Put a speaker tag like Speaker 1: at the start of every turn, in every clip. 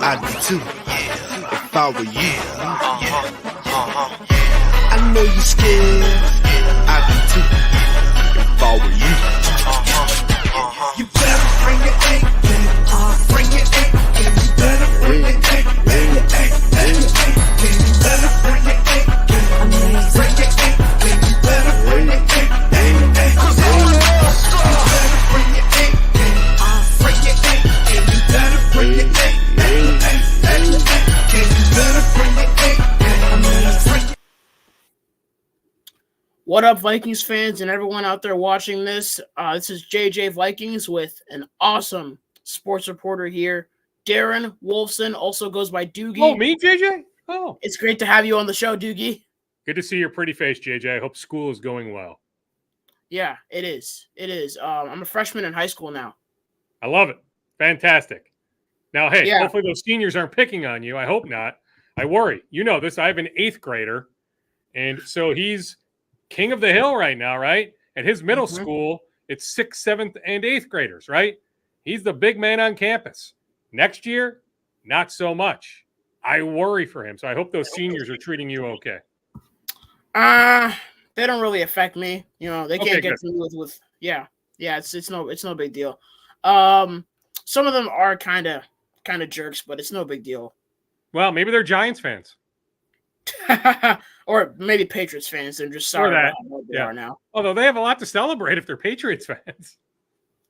Speaker 1: I'd be too, if I were you. I know you scared, I'd be too, if I were you. You better bring your A game, bring your A game. You better bring your A game, bring your A game. You better bring your A game, bring your A game. You better bring your A game, 'cause all the girls you better bring your A game, bring your A game. You better bring your A game, you better bring your A game.
Speaker 2: What up, Vikings fans and everyone out there watching this? This is JJ Vikings with an awesome sports reporter here. Darren Wolfson also goes by Doogie.
Speaker 3: Oh, me, JJ? Oh.
Speaker 2: It's great to have you on the show, Doogie.
Speaker 3: Good to see your pretty face, JJ. I hope school is going well.
Speaker 2: Yeah, it is. It is. I'm a freshman in high school now.
Speaker 3: I love it. Fantastic. Now, hey,
Speaker 2: Yeah.
Speaker 3: Hopefully those seniors aren't picking on you. I hope not. I worry. You know this. I have an 8th grader, and so he's king of the hill right now, right? At his middle school, it's 6th, 7th, and 8th graders, right? He's the big man on campus. Next year, not so much. I worry for him. So I hope those seniors are treating you okay.
Speaker 2: They don't really affect me. You know, they can't
Speaker 3: Okay,
Speaker 2: get
Speaker 3: good.
Speaker 2: to me with it's no big deal. Some of them are kind of jerks, but it's no big deal.
Speaker 3: Well, maybe they're Giants fans.
Speaker 2: Or maybe Patriots fans. They're just sorry about what they are now.
Speaker 3: Although they have a lot to celebrate if they're Patriots fans.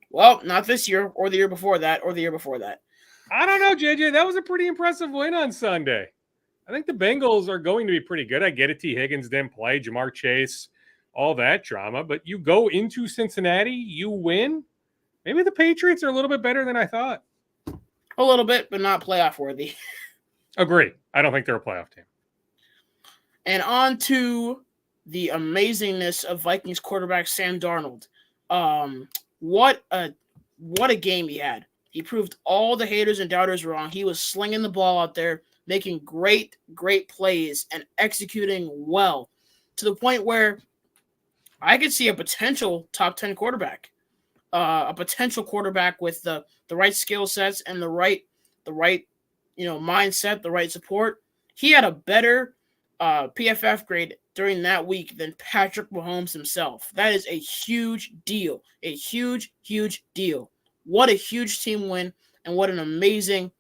Speaker 2: Well, not this year or the year before that or the year before that.
Speaker 3: I don't know, JJ. That was a pretty impressive win on Sunday. I think the Bengals are going to be pretty good. I get it. T. Higgins didn't play, Jamar Chase, all that drama. But you go into Cincinnati, you win. Maybe the Patriots are a little bit better than I thought.
Speaker 2: A little bit, but not playoff worthy.
Speaker 3: Agree. I don't think they're a playoff team.
Speaker 2: And on to the amazingness of Vikings quarterback Sam Darnold. What a game he had. He proved all the haters and doubters wrong. He was slinging the ball out there, making great plays and executing well to the point where I could see a potential top 10 quarterback, a potential quarterback with the right skill sets and the right mindset, the right support. He had a better PFF grade during that week than Patrick Mahomes himself. That is a huge deal. A huge deal. What a huge team win, and what an amazing,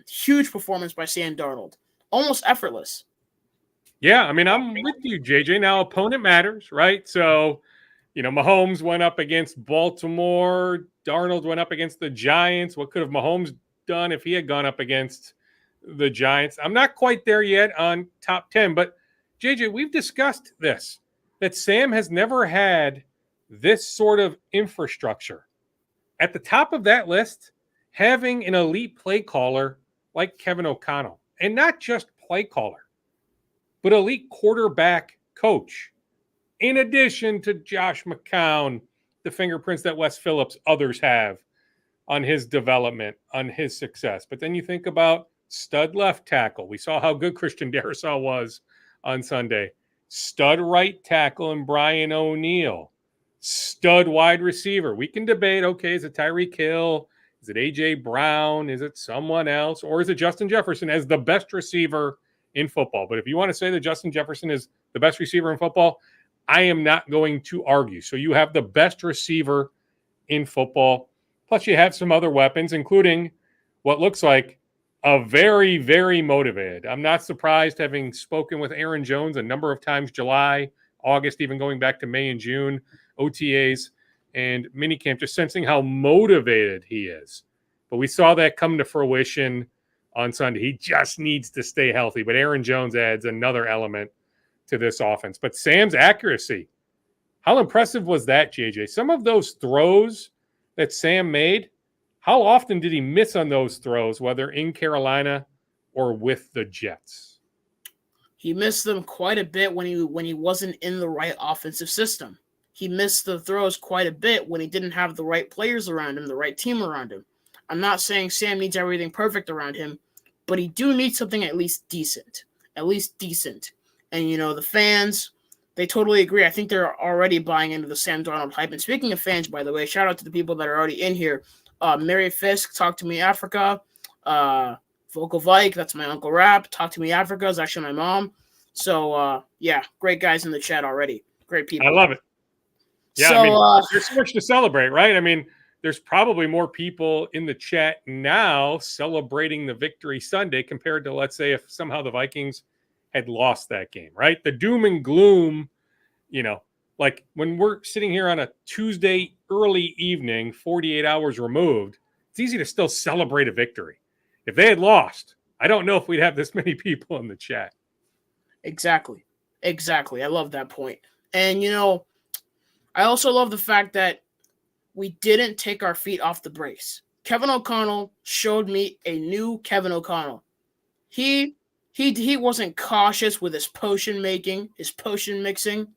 Speaker 2: huge performance by Sam Darnold. Almost effortless.
Speaker 3: Yeah, I mean, I'm with you, JJ. Now, opponent matters, right? So, Mahomes went up against Baltimore. Darnold went up against the Giants. What could have Mahomes done if he had gone up against the Giants? I'm not quite there yet on top 10, but JJ, we've discussed this, that Sam has never had this sort of infrastructure. At the top of that list, having an elite play caller like Kevin O'Connell, and not just play caller, but elite quarterback coach, in addition to Josh McCown, the fingerprints that Wes Phillips, others have on his development, on his success. But then you think about stud left tackle. We saw how good Christian Darrisaw was on Sunday. Stud right tackle and Brian O'Neill. Stud wide receiver. We can debate, okay, is it Tyreek Hill? Is it A.J. Brown? Is it someone else? Or is it Justin Jefferson as the best receiver in football? But if you want to say that Justin Jefferson is the best receiver in football, I am not going to argue. So you have the best receiver in football. Plus you have some other weapons, including what looks like a very, very motivated. I'm not surprised, having spoken with Aaron Jones a number of times, July, August, even going back to May and June, OTAs and minicamp, just sensing how motivated he is. But we saw that come to fruition on Sunday. He just needs to stay healthy. But Aaron Jones adds another element to this offense. But Sam's accuracy, how impressive was that, JJ? Some of those throws that Sam made, how often did he miss on those throws, whether in Carolina or with the Jets?
Speaker 2: He missed them quite a bit when he wasn't in the right offensive system. He missed the throws quite a bit when he didn't have the right players around him, the right team around him. I'm not saying Sam needs everything perfect around him, but he do need something at least decent. And, the fans, they totally agree. I think they're already buying into the Sam Darnold hype. And speaking of fans, by the way, shout out to the people that are already in here. Mary Fisk, Talk to Me Africa, Vocal Vike, that's my Uncle Rap. Talk to Me Africa is actually my mom. So, yeah, great guys in the chat already. Great people.
Speaker 3: I love it. Yeah,
Speaker 2: So,
Speaker 3: I mean, there's so much to celebrate, right? I mean, there's probably more people in the chat now celebrating the victory Sunday compared to, let's say, if somehow the Vikings had lost that game, right? The doom and gloom, like when we're sitting here on a Tuesday early evening, 48 hours removed, it's easy to still celebrate a victory. If they had lost, I don't know if we'd have this many people in the chat.
Speaker 2: Exactly. I love that point. And, I also love the fact that we didn't take our feet off the brakes. Kevin O'Connell showed me a new Kevin O'Connell. He wasn't cautious with his potion making, his potion mixing.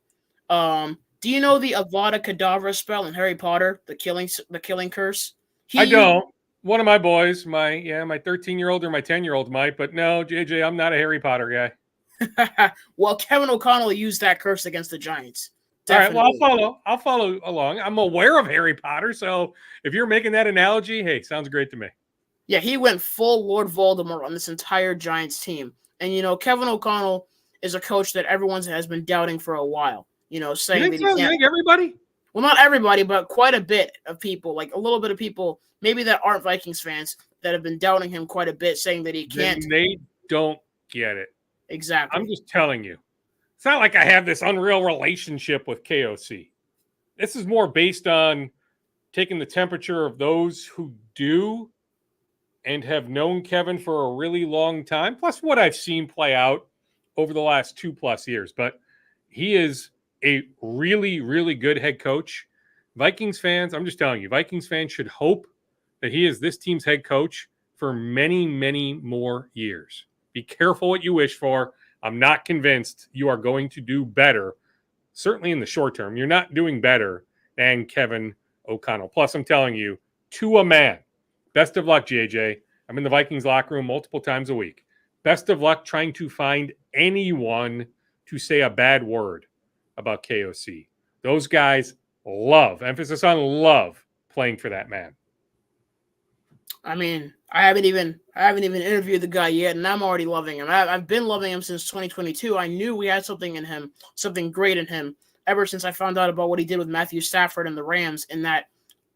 Speaker 2: Do you know the Avada Kedavra spell in Harry Potter, the killing curse?
Speaker 3: I don't. One of my boys, my 13-year-old or my 10-year-old might, but no, JJ, I'm not a Harry Potter
Speaker 2: guy. Well, Kevin O'Connell used that curse against the Giants.
Speaker 3: Definitely. All right, well, I'll follow along. I'm aware of Harry Potter, so if you're making that analogy, hey, sounds great to me.
Speaker 2: Yeah, he went full Lord Voldemort on this entire Giants team. And, Kevin O'Connell is a coach that everyone has been doubting for a while. Saying that he can't.
Speaker 3: You think everybody?
Speaker 2: Well, not everybody, but quite a bit of people, like a little bit of people, maybe that aren't Vikings fans, that have been doubting him quite a bit, saying that he can't.
Speaker 3: Then they don't get it.
Speaker 2: Exactly.
Speaker 3: I'm just telling you. It's not like I have this unreal relationship with KOC. This is more based on taking the temperature of those who do and have known Kevin for a really long time, plus what I've seen play out over the last 2+ years. But he is a really, really good head coach. Vikings fans, I'm just telling you, Vikings fans should hope that he is this team's head coach for many, many more years. Be careful what you wish for. I'm not convinced you are going to do better, certainly in the short term. You're not doing better than Kevin O'Connell. Plus, I'm telling you, to a man, best of luck, JJ. I'm in the Vikings locker room multiple times a week. Best of luck trying to find anyone to say a bad word about KOC. Those guys love, emphasis on love, playing for that man.
Speaker 2: I mean, I haven't even interviewed the guy yet, and I'm already loving him. I've been loving him since 2022. I knew we had something in him, something great in him, ever since I found out about what he did with Matthew Stafford and the Rams in that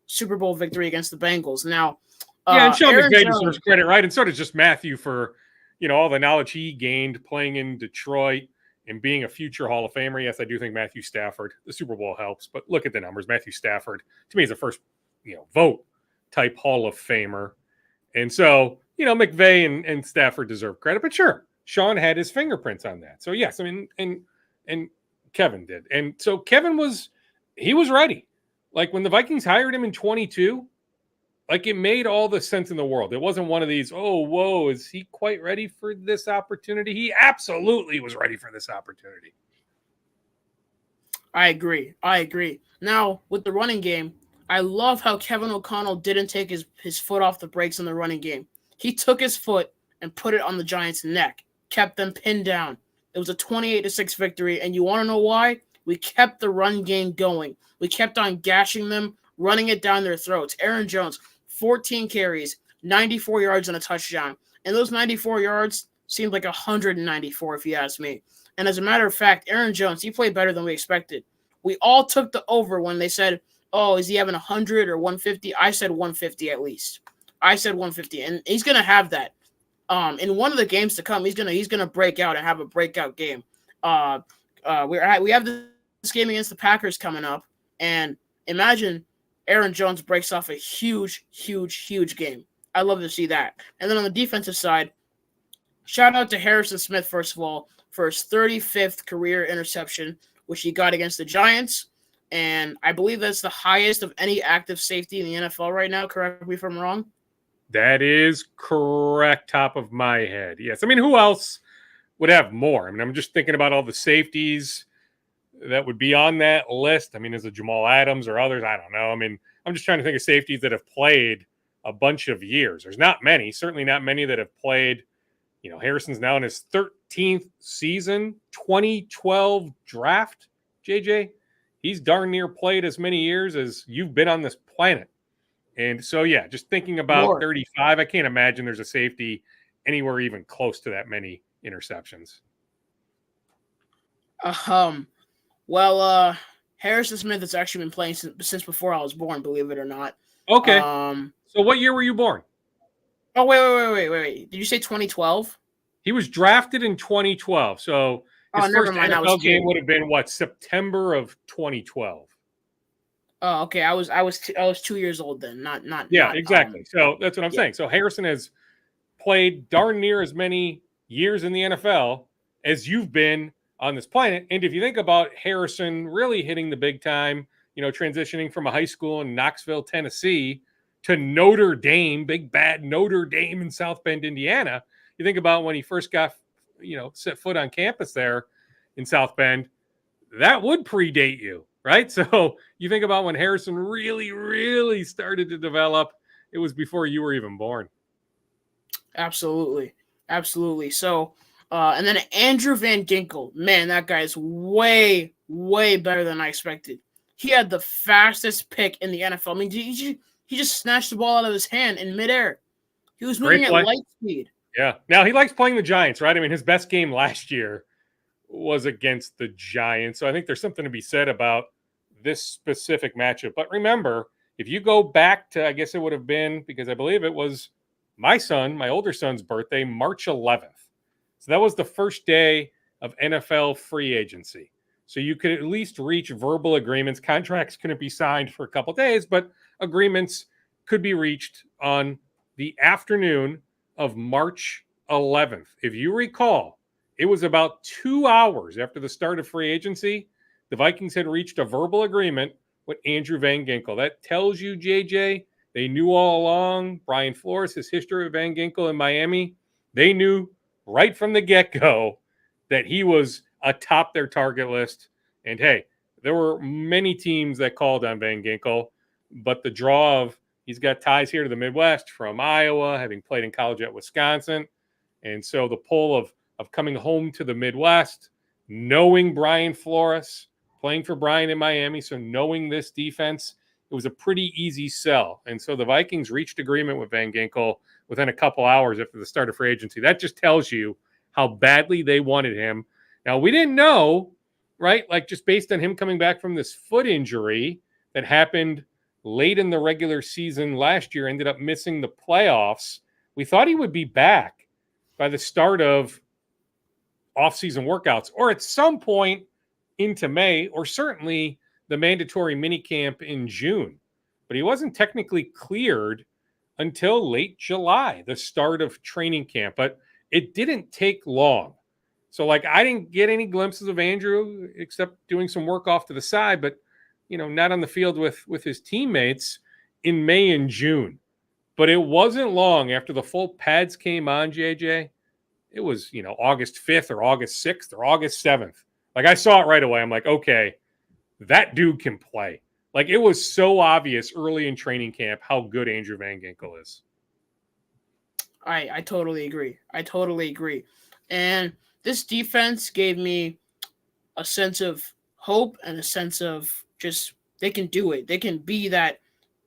Speaker 2: Super Bowl victory against the Bengals. Now,
Speaker 3: and Sean McVay deserves credit, right? And so does just Matthew for, all the knowledge he gained playing in Detroit and being a future Hall of Famer. Yes, I do think Matthew Stafford, the Super Bowl helps, but look at the numbers. Matthew Stafford, to me, is the first, vote type Hall of Famer. And so, McVay and Stafford deserve credit, but sure, Sean had his fingerprints on that. So yes, I mean, and Kevin did. And so Kevin was ready. Like when the Vikings hired him in 22, like it made all the sense in the world. It wasn't one of these, oh, whoa, is he quite ready for this opportunity? He absolutely was ready for this opportunity.
Speaker 2: I agree. Now, with the running game, I love how Kevin O'Connell didn't take his foot off the brakes in the running game. He took his foot and put it on the Giants' neck, kept them pinned down. It was a 28-6 victory, and you want to know why? We kept the run game going. We kept on gashing them, running it down their throats. Aaron Jones, 14 carries, 94 yards and a touchdown. And those 94 yards seemed like 194 if you ask me. And as a matter of fact, Aaron Jones, he played better than we expected. We all took the over when they said, oh, is he having 100 or 150? I said 150 at least. I said 150, and he's going to have that. In one of the games to come, he's gonna break out and have a breakout game. We have this game against the Packers coming up, and imagine Aaron Jones breaks off a huge game. I love to see that. And then on the defensive side, shout out to Harrison Smith, first of all, for his 35th career interception, which he got against the Giants. And I believe that's the highest of any active safety in the NFL right now. Correct me if I'm wrong.
Speaker 3: That is correct, top of my head. Yes. I mean, who else would have more? I mean, I'm just thinking about all the safeties that would be on that list. I mean, is it Jamal Adams or others? I don't know. I mean, I'm just trying to think of safeties that have played a bunch of years. There's not many, certainly not many that have played. Harrison's now in his 13th season, 2012 draft, JJ. He's darn near played as many years as you've been on this planet. And so, yeah, just thinking about 35, I can't imagine there's a safety anywhere even close to that many interceptions.
Speaker 2: Well, Harrison Smith has actually been playing since before I was born, believe it or not.
Speaker 3: Okay. So what year were you born?
Speaker 2: Oh, wait. Did you say 2012?
Speaker 3: He was drafted in 2012. So his first NFL game would have been what, September of 2012.
Speaker 2: Oh, okay. I was 2 years old then. Not
Speaker 3: exactly. So that's what I'm saying. So Harrison has played darn near as many years in the NFL as you've been on this planet. And if you think about Harrison really hitting the big time, transitioning from a high school in Knoxville, Tennessee to Notre Dame, big bad Notre Dame in South Bend, Indiana. You think about when he first got, set foot on campus there in South Bend, that would predate you, right? So you think about when Harrison really, really started to develop, it was before you were even born.
Speaker 2: Absolutely. So, and then Andrew Van Ginkel, man, that guy is way, way better than I expected. He had the fastest pick in the NFL. I mean, he just snatched the ball out of his hand in midair. He was moving at light speed.
Speaker 3: Yeah. Now, he likes playing the Giants, right? I mean, his best game last year was against the Giants. So I think there's something to be said about this specific matchup. But remember, if you go back to, I guess it would have been, because I believe it was my older son's birthday, March 11th. So that was the first day of NFL free agency. So you could at least reach verbal agreements. Contracts couldn't be signed for a couple of days, but agreements could be reached on the afternoon of March 11th. If you recall, it was about 2 hours after the start of free agency. The Vikings had reached a verbal agreement with Andrew Van Ginkel. That tells you, JJ, they knew all along. Brian Flores, his history with Van Ginkel in Miami, they knew right from the get-go that he was atop their target list. And hey, there were many teams that called on Van Ginkel, but the draw of he's got ties here to the Midwest from Iowa, having played in college at Wisconsin. And so the pull of coming home to the Midwest, knowing Brian Flores, playing for Brian in Miami, so knowing this defense, it was a pretty easy sell. And so the Vikings reached agreement with Van Ginkel within a couple hours after the start of free agency. That just tells you how badly they wanted him. Now, we didn't know, right? Like, just based on him coming back from this foot injury that happened late in the regular season last year, ended up missing the playoffs. We thought he would be back by the start of off-season workouts or at some point into May, or certainly the mandatory minicamp in June. But he wasn't technically cleared until late July, the start of training camp. But it didn't take long. So, I didn't get any glimpses of Andrew except doing some work off to the side, but, not on the field with his teammates in May and June. But it wasn't long after the full pads came on, JJ. It was, August 5th or August 6th or August 7th. I saw it right away. I'm like, okay, that dude can play. It was so obvious early in training camp how good Andrew Van Ginkel is.
Speaker 2: I totally agree. And this defense gave me a sense of hope and a sense of just they can do it. They can be that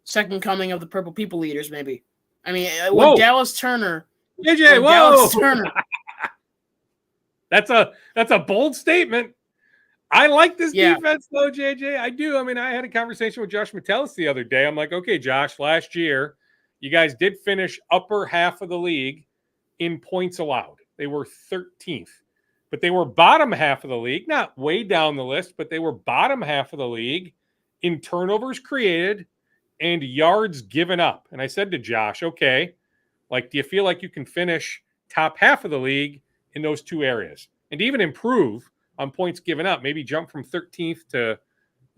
Speaker 2: second coming of the Purple People Eaters, maybe. I mean, with Dallas Turner.
Speaker 3: JJ, whoa! Dallas Turner. That's a bold statement. I like this defense, though, JJ. I do. I mean, I had a conversation with Josh Metellus the other day. I'm like, okay, Josh, last year, you guys did finish upper half of the league in points allowed. They were 13th. But they were bottom half of the league, not way down the list, but they were bottom half of the league in turnovers created and yards given up. And I said to Josh, okay, do you feel like you can finish top half of the league in those two areas and even improve on points given up, maybe jump from 13th to,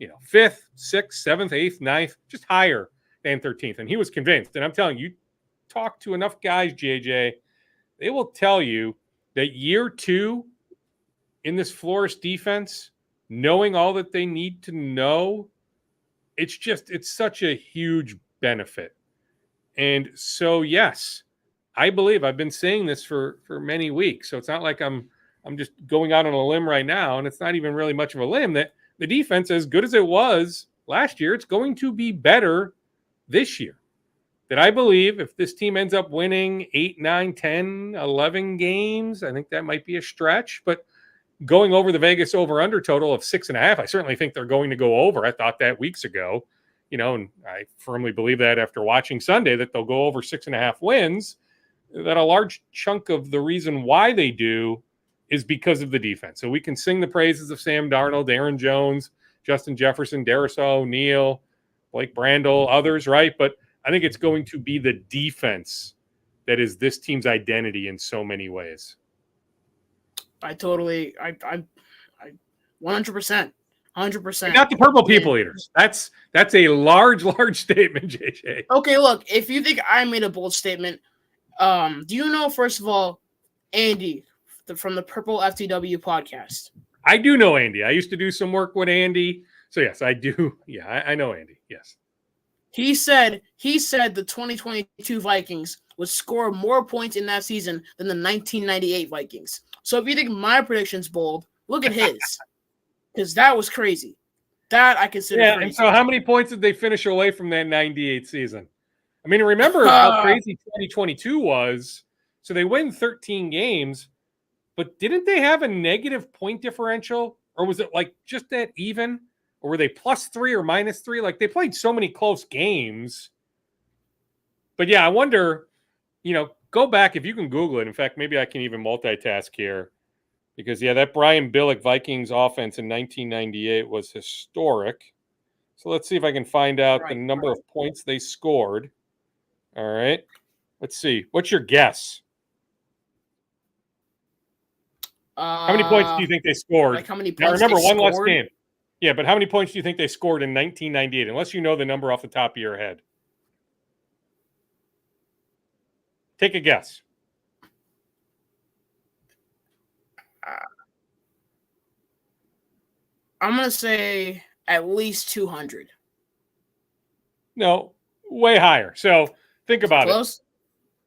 Speaker 3: 5th, 6th, 7th, 8th, 9th, just higher than 13th. And he was convinced. And I'm telling you, talk to enough guys, JJ, they will tell you that year 2 in this Flores defense, knowing all that they need to know, it's such a huge benefit. And so, yes, I believe I've been saying this for many weeks. So it's not like I'm just going out on a limb right now, and it's not even really much of a limb, that the defense, as good as it was last year, it's going to be better this year. that I believe if this team ends up winning 8, 9, 10, 11 games, I think that might be a stretch. But going over the Vegas over-under total of 6.5, I certainly think they're going to go over. I thought that weeks ago, and I firmly believe that after watching Sunday that they'll go over 6.5 wins, that a large chunk of the reason why they do is because of the defense. So we can sing the praises of Sam Darnold, Aaron Jones, Justin Jefferson, Darius O'Neal, Blake Brandel, others, right? But I think it's going to be the defense that is this team's identity in so many ways.
Speaker 2: I 100%. 100%.
Speaker 3: Not the purple people eaters. That's a large statement, JJ.
Speaker 2: Okay, look, if you think I made a bold statement, do you know, first of all, Andy from the Purple FTW podcast?
Speaker 3: I do know Andy. I used to do some work with Andy. So, yes, I do. Yeah, I know Andy. Yes.
Speaker 2: He said the 2022 Vikings would score more points in that season than the 1998 Vikings. So if you think my prediction's bold, look at his. Because that was crazy. That I consider crazy.
Speaker 3: And so how many points did they finish away from that 98 season? I mean, remember how crazy 2022 was. So they win 13 games, but didn't they have a negative point differential? Or was it like just that even? Or were they +3 or -3? Like they played so many close games. But yeah, I wonder, go back if you can Google it. In fact, maybe I can even multitask here. Because, that Brian Billick Vikings offense in 1998 was historic. So let's see if I can find out the number of points they scored. All right. Let's see. What's your guess? How many points do you think they scored?
Speaker 2: Like how many points
Speaker 3: now, remember,
Speaker 2: they
Speaker 3: one
Speaker 2: scored?
Speaker 3: less game. Yeah, but how many points do you think they scored in 1998? Unless you know the number off the top of your head. Take a guess.
Speaker 2: I'm going to say at least 200.
Speaker 3: No, way higher. So think about
Speaker 2: Close?
Speaker 3: it.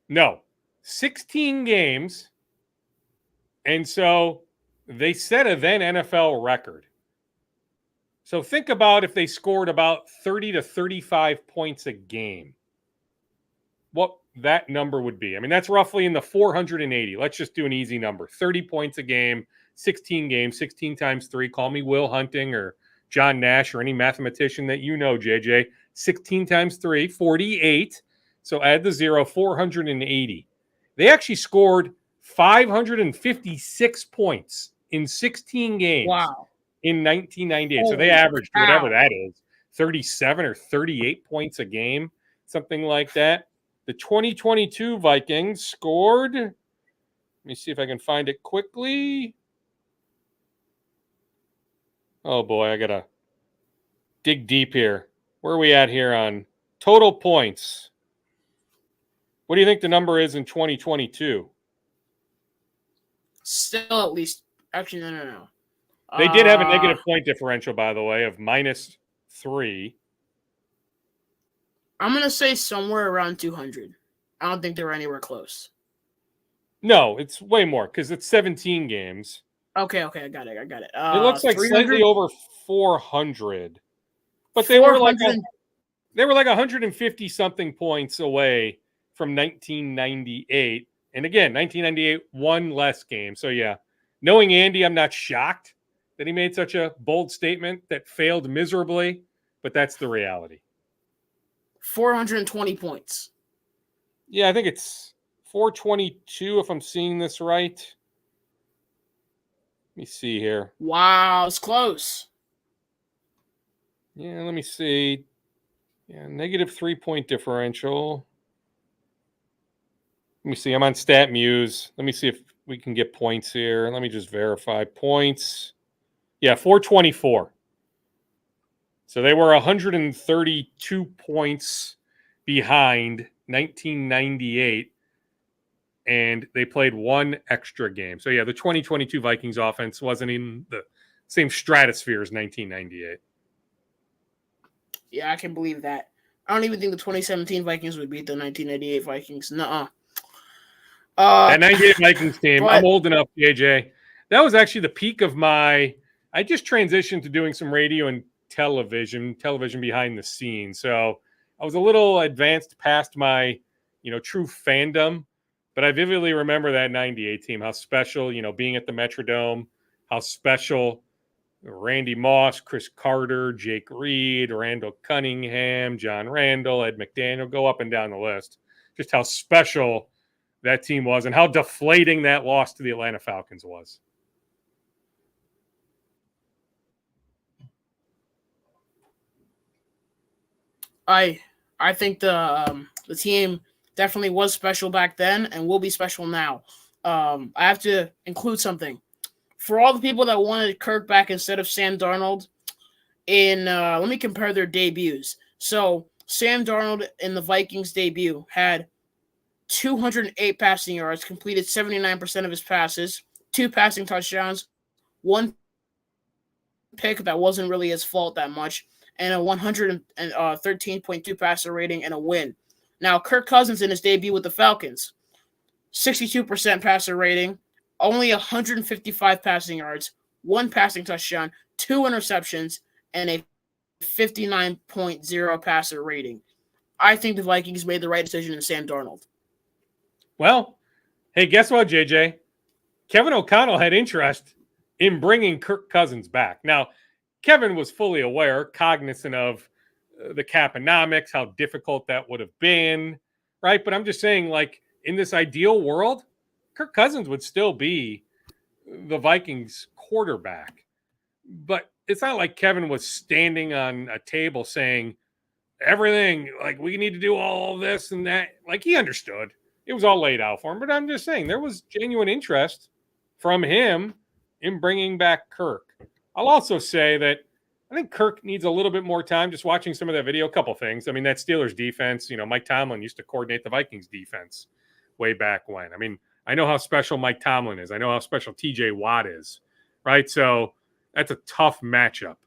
Speaker 3: No, 16 games. And so they set a then NFL record. So think about if they scored about 30 to 35 points a game, what that number would be. I mean, that's roughly in the 480. Let's just do an easy number. 30 points a game, 16 games, 16 times 3. Call me Will Hunting or John Nash or any mathematician that you know, JJ. 16 times 3, 48. So add the 0, 480. They actually scored 556 points in 16 games.
Speaker 2: Wow.
Speaker 3: In 1998. So they averaged whatever that is, 37 or 38 points a game, something like that. The 2022 Vikings scored, let me see if I can find it quickly. Oh boy, I got to dig deep here. Where are we at here on total points? What do you think the number is in 2022?
Speaker 2: Still at least, actually, no.
Speaker 3: They did have a negative point differential, by the way, of -3.
Speaker 2: I'm going to say somewhere around 200. I don't think they were anywhere close.
Speaker 3: No, it's way more because it's 17 games.
Speaker 2: Okay, I got it.
Speaker 3: It looks like
Speaker 2: 300?
Speaker 3: slightly over 400. But they were like 150 something points away from 1998. And again, 1998, one less game. So yeah, knowing Andy, I'm not shocked that he made such a bold statement that failed miserably, but that's the reality.
Speaker 2: 420 points.
Speaker 3: Yeah, I think it's 422 if I'm seeing this right. Let me see here.
Speaker 2: Wow, it's close.
Speaker 3: Yeah, let me see. Yeah, -3 point differential. Let me see. I'm on StatMuse. Let me see if we can get points here. Let me just verify points. Yeah, 424. So they were 132 points behind 1998, and they played one extra game. So yeah, the 2022 Vikings offense wasn't in the same stratosphere as 1998.
Speaker 2: Yeah, I can believe that. I don't even think the 2017 Vikings would beat the 1998 Vikings. Nuh-uh.
Speaker 3: That 98 Vikings team, I'm old enough, JJ. That was actually the peak of my – I just transitioned to doing some radio and television behind the scenes. So I was a little advanced past my, true fandom, but I vividly remember that 98 team, how special, being at the Metrodome, how special Randy Moss, Chris Carter, Jake Reed, Randall Cunningham, John Randall, Ed McDaniel, go up and down the list. Just how special that team was and how deflating that loss to the Atlanta Falcons was.
Speaker 2: I think the team definitely was special back then and will be special now. I have to include something. For all the people that wanted Kirk back instead of Sam Darnold, let me compare their debuts. So Sam Darnold in the Vikings debut had 208 passing yards, completed 79% of his passes, 2 passing touchdowns, 1 pick that wasn't really his fault that much, and a 113.2 passer rating and a win. Now, Kirk Cousins in his debut with the Falcons, 62% passer rating, only 155 passing yards, 1 passing touchdown, 2 interceptions, and a 59.0 passer rating. I think the Vikings made the right decision in Sam Darnold.
Speaker 3: Well, hey, guess what, JJ? Kevin O'Connell had interest in bringing Kirk Cousins back. Now, Kevin was fully aware, cognizant of the caponomics, how difficult that would have been, right? But I'm just saying, like, in this ideal world, Kirk Cousins would still be the Vikings quarterback. But it's not like Kevin was standing on a table saying everything, like, we need to do all this and that. Like, he understood. It was all laid out for him. But I'm just saying there was genuine interest from him in bringing back Kirk. I'll also say that I think Kirk needs a little bit more time. Just watching some of that video, a couple things. I mean, that Steelers defense, Mike Tomlin used to coordinate the Vikings defense way back when. I mean, I know how special Mike Tomlin is. I know how special TJ Watt is, right? So that's a tough matchup.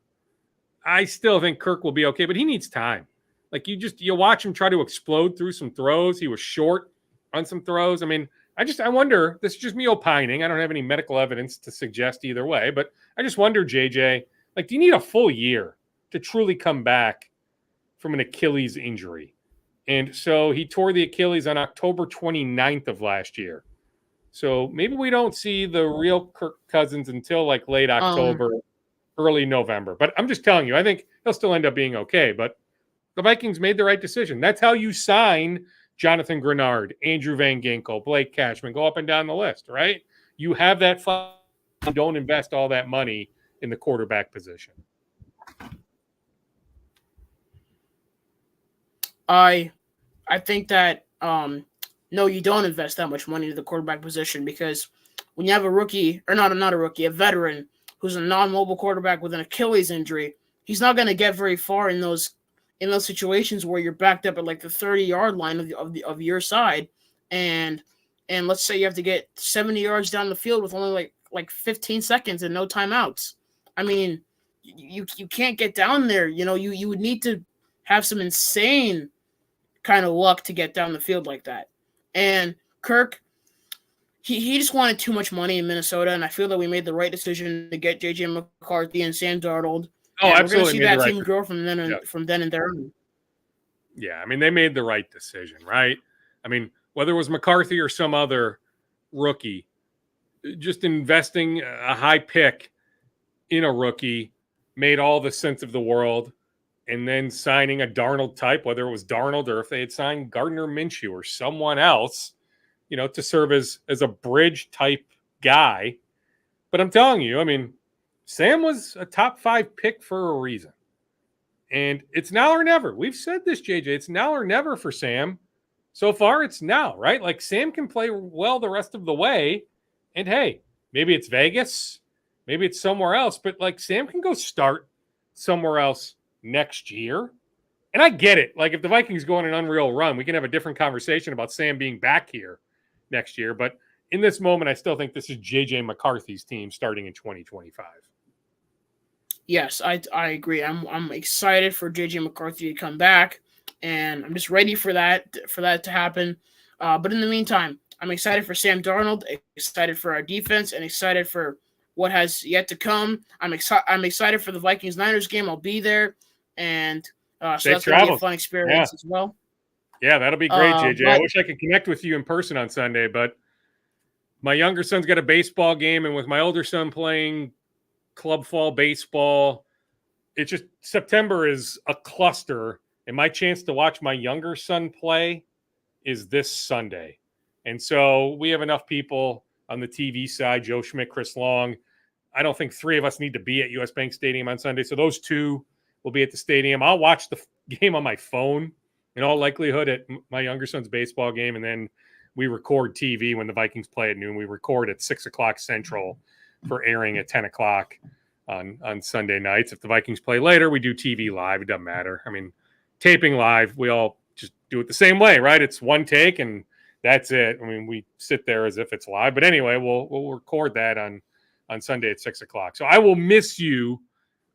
Speaker 3: I still think Kirk will be okay, but he needs time. Like, you watch him try to explode through some throws. He was short on some throws. I mean, I wonder, this is just me opining. I don't have any medical evidence to suggest either way, but I just wonder, JJ, like, do you need a full year to truly come back from an Achilles injury? And so he tore the Achilles on October 29th of last year. So maybe we don't see the real Kirk Cousins until like late October, early November. But I'm just telling you, I think he'll still end up being okay. But the Vikings made the right decision. That's how you sign Jonathan Grenard, Andrew Van Ginkel, Blake Cashman, go up and down the list, right? You have that fund, don't invest all that money in the quarterback position.
Speaker 2: I think that no, you don't invest that much money into the quarterback position, because when you have a rookie, or not a rookie, a veteran who's a non-mobile quarterback with an Achilles injury, he's not going to get very far in those situations where you're backed up at like the 30-yard line of your side, and let's say you have to get 70 yards down the field with only like 15 seconds and no timeouts. I mean, you can't get down there. You would need to have some insane kind of luck to get down the field like that. And Kirk, he just wanted too much money in Minnesota, and I feel that we made the right decision to get J.J. McCarthy and Sam Darnold.
Speaker 3: Oh,
Speaker 2: and
Speaker 3: absolutely.
Speaker 2: We're going to see that team grow from then and there.
Speaker 3: Yeah, I mean, they made the right decision, right? I mean, whether it was McCarthy or some other rookie, just investing a high pick in a rookie made all the sense of the world. And then signing a Darnold type, whether it was Darnold or if they had signed Gardner Minshew or someone else, to serve as a bridge type guy. But I'm telling you, I mean, Sam was a top 5 pick for a reason. And it's now or never. We've said this, JJ. It's now or never for Sam. So far, it's now, right? Like, Sam can play well the rest of the way. And hey, maybe it's Vegas. Maybe it's somewhere else. But, like, Sam can go start somewhere else next year. And I get it. Like, if the Vikings go on an unreal run, we can have a different conversation about Sam being back here next year. But in this moment, I still think this is J.J. McCarthy's team starting in 2025.
Speaker 2: Yes, I agree. I'm excited for J.J. McCarthy to come back, and I'm just ready for that to happen. But in the meantime, I'm excited for Sam Darnold, excited for our defense, and excited for what has yet to come. I'm excited for the Vikings-Niners game. I'll be there, and So
Speaker 3: Safe
Speaker 2: that's going to be a
Speaker 3: travels.
Speaker 2: fun experience as well.
Speaker 3: Yeah, that'll be great, JJ. I
Speaker 2: But
Speaker 3: wish I could connect with you in person on Sunday, but my younger son's got a baseball game, and with my older son playing club fall baseball, it's just September is a cluster, and my chance to watch my younger son play is this Sunday. And so we have enough people on the TV side, Joe Schmidt, Chris Long. I don't think three of us need to be at US Bank Stadium on Sunday. So those two will be at the stadium. I'll watch the game on my phone in all likelihood at my younger son's baseball game. And then we record TV when the Vikings play at noon. We record at 6 o'clock Central for airing at 10 o'clock on Sunday nights. If the Vikings play later, we do TV live. It doesn't matter. I mean, taping live, we all just do it the same way, right? It's one take and that's it. I mean, we sit there as if it's live. But anyway, we'll record that on Sunday at 6 o'clock. So I will miss you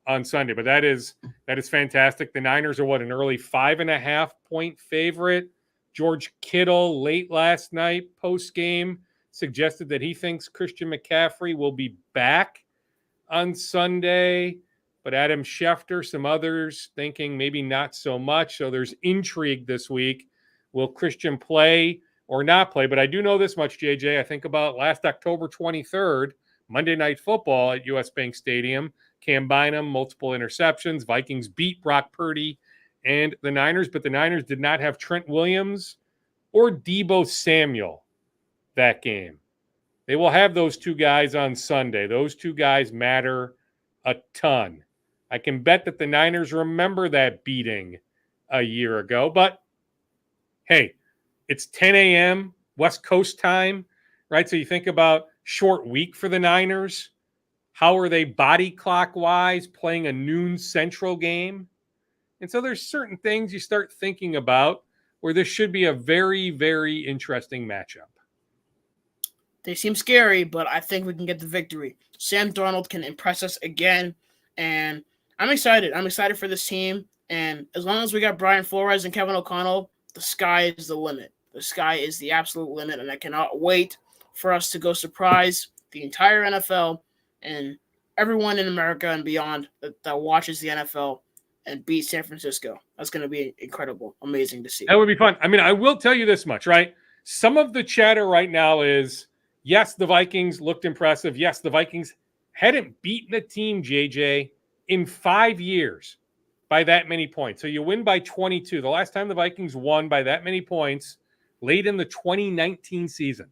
Speaker 3: on Sunday, but that is fantastic. The Niners are an early 5.5-point favorite. George Kittle late last night post game suggested that he thinks Christian McCaffrey will be back on Sunday, but Adam Schefter, some others thinking maybe not so much. So there's intrigue this week. Will Christian play or not play? But I do know this much, JJ. I think about last October 23rd, Monday Night Football at US Bank Stadium. Cam Bynum, multiple interceptions. Vikings beat Brock Purdy and the Niners, but the Niners did not have Trent Williams or Deebo Samuel that game. They will have those two guys on Sunday. Those two guys matter a ton. I can bet that the Niners remember that beating a year ago, but hey, it's 10 a.m. West Coast time, right? So you think about short week for the Niners. How are they body clock-wise playing a noon Central game? And so there's certain things you start thinking about where this should be a very, very interesting matchup.
Speaker 2: they seem scary, but I think we can get the victory. Sam Darnold can impress us again, and I'm excited. I'm excited for this team, and as long as we got Brian Flores and Kevin O'Connell, the sky is the limit. The sky is the absolute limit, and I cannot wait for us to go surprise the entire NFL and everyone in America and beyond that watches the NFL and beat San Francisco. That's going to be incredible, amazing to see.
Speaker 3: That would be fun. I mean, I will tell you this much, right? Some of the chatter right now is, yes, the Vikings looked impressive. Yes, the Vikings hadn't beaten a team, JJ, in 5 years by that many points. So you win by 22. The last time the Vikings won by that many points, late in the 2019 season.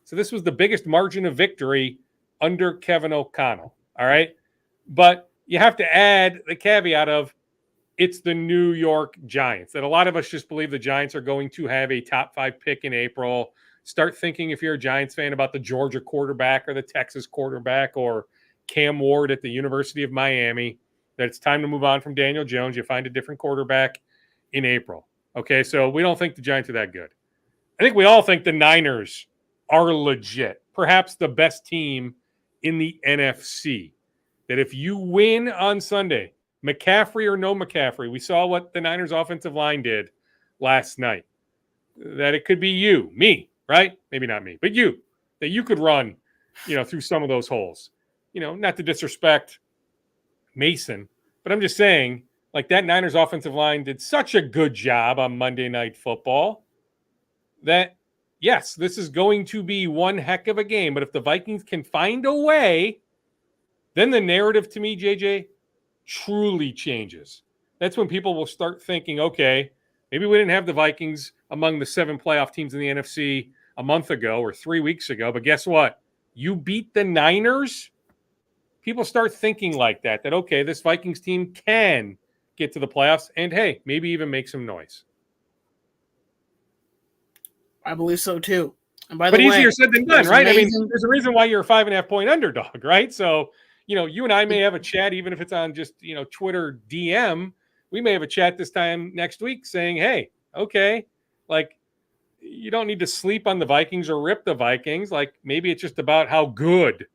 Speaker 3: So this was the biggest margin of victory under Kevin O'Connell. All right. But you have to add the caveat of it's the New York Giants, that a lot of us just believe the Giants are going to have a top 5 pick in April. Start thinking, if you're a Giants fan, about the Georgia quarterback or the Texas quarterback or Cam Ward at the University of Miami, that it's time to move on from Daniel Jones. You find a different quarterback in April. Okay, so we don't think the Giants are that good. I think we all think the Niners are legit, perhaps the best team in the NFC. That if you win on Sunday, McCaffrey or no McCaffrey, we saw what the Niners offensive line did last night. That it could be you, me, right? Maybe not me, but you. That you could run, through some of those holes. Not to disrespect Mason, but I'm just saying, like, that Niners offensive line did such a good job on Monday Night Football that, yes, this is going to be one heck of a game. But if the Vikings can find a way, then the narrative to me, JJ, truly changes. That's when people will start thinking, okay, maybe we didn't have the Vikings among the 7 playoff teams in the NFC a month ago or 3 weeks ago, but guess what? You beat the Niners. People start thinking like that, okay, this Vikings team can get to the playoffs and, hey, maybe even make some noise.
Speaker 2: I believe so too. And by the
Speaker 3: way,
Speaker 2: easier
Speaker 3: said than done, right? Amazing. I mean, there's a reason why you're a 5.5-point underdog, right? So, you and I may have a chat, even if it's on just, Twitter DM. We may have a chat this time next week saying, hey, okay, like, you don't need to sleep on the Vikings or rip the Vikings. Like, maybe it's just about how good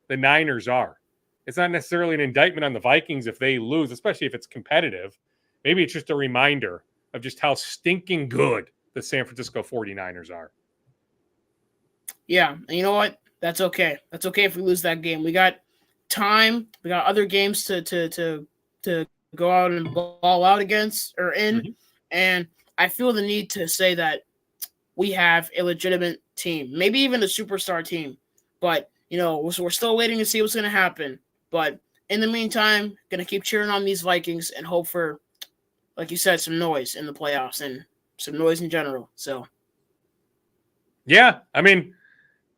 Speaker 3: the Niners are. It's not necessarily an indictment on the Vikings if they lose, especially if it's competitive. Maybe it's just a reminder of just how stinking good the San Francisco 49ers are.
Speaker 2: Yeah, and you know what? That's okay. That's okay if we lose that game. We got time. We got other games to go out and ball out against or in.
Speaker 3: Mm-hmm.
Speaker 2: And I feel the need to say that we have a legitimate team, maybe even a superstar team. But, we're still waiting to see what's going to happen. But in the meantime, going to keep cheering on these Vikings and hope for, like you said, some noise in the playoffs and some noise in general. So,
Speaker 3: yeah, I mean,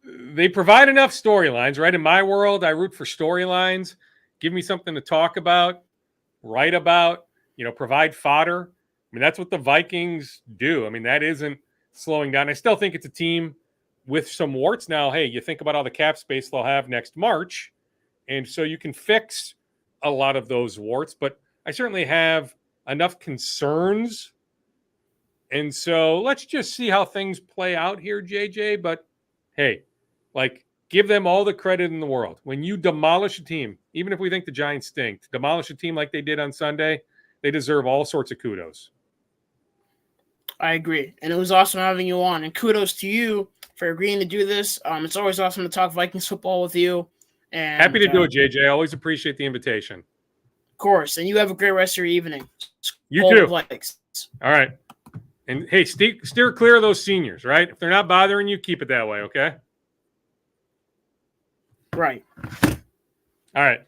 Speaker 3: they provide enough storylines, right? In my world, I root for storylines. Give me something to talk about, write about, provide fodder. I mean, that's what the Vikings do. I mean, that isn't slowing down. I still think it's a team with some warts. Now, hey, you think about all the cap space they'll have next March, and so you can fix a lot of those warts, but I certainly have enough concerns. And so let's just see how things play out here, JJ. But hey, give them all the credit in the world. When you demolish a team, even if we think the Giants stink, to demolish a team like they did on Sunday, they deserve all sorts of kudos.
Speaker 2: I agree. And it was awesome having you on. And kudos to you for agreeing to do this. It's always awesome to talk Vikings football with you. And
Speaker 3: happy to do it, JJ. I always appreciate the invitation.
Speaker 2: Of course. And you have a great rest of your evening.
Speaker 3: You too.
Speaker 2: Vikings.
Speaker 3: All right. And hey, steer clear of those seniors, right? If they're not bothering you, keep it that way, okay?
Speaker 2: Right.
Speaker 3: All right.